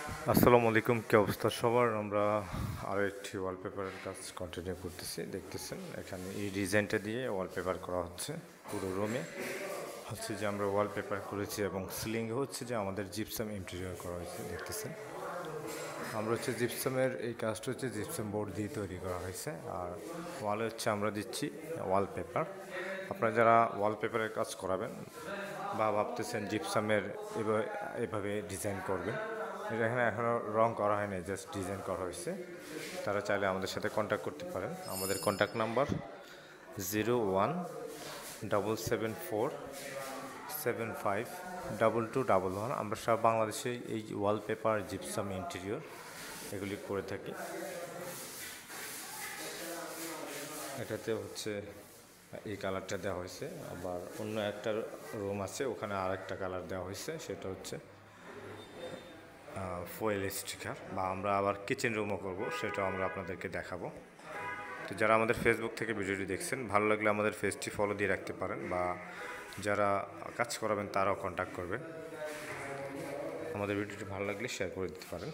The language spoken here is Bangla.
আসসালামু আলাইকুম, কি অবস্থা সবার? আমরা আরও একটি ওয়ালপেপারের কাজ কন্টিনিউ করতেছি। দেখতেছেন এখানে এই ডিজাইনটা দিয়ে ওয়ালপেপার করা হচ্ছে পুরো রুমে। হচ্ছে যে আমরা ওয়ালপেপার করেছি এবং সিলিংয়ে হচ্ছে যে আমাদের জিপসাম ইন্টেরিয়র করা হয়েছে। দেখতেছেন আমরা হচ্ছে জিপসামের এই কাজটা হচ্ছে জিপসাম বোর্ড দিয়ে তৈরি করা হয়েছে, আর ওয়ালে হচ্ছে আমরা দিচ্ছি ওয়ালপেপার। আপনারা যারা ওয়ালপেপারের কাজ করাবেন বা ভাবতেছেন জিপসামের এভাবে ডিজাইন করবেন, এটা এখানে এখনও রং করা হয়নি, জাস্ট ডিজাইন করা হয়েছে, তারা চাইলে আমাদের সাথে কন্ট্যাক্ট করতে পারেন। আমাদের কন্ট্যাক্ট নাম্বার 0177475221। আমরা সারা বাংলাদেশে এই ওয়ালপেপার, জিপসাম, ইন্টেরিয়র এগুলি করে থাকি। এটাতে হচ্ছে এই কালারটা দেওয়া হয়েছে, আবার অন্য একটা রুম আছে ওখানে আর একটা কালার দেওয়া হয়েছে, সেটা হচ্ছে ফয়েল স্টিকার। বা আমরা আবার কিচেন রুমও করব, সেটাও আমরা আপনাদেরকে দেখাবো। তো যারা আমাদের ফেসবুক থেকে ভিডিওটি দেখছেন, ভালো লাগলে আমাদের পেজটি ফলো দিয়ে রাখতে পারেন, বা যারা কাজ করাবেন তারাও কন্ট্যাক্ট করবেন। আমাদের ভিডিওটি ভালো লাগলে শেয়ার করে দিতে পারেন।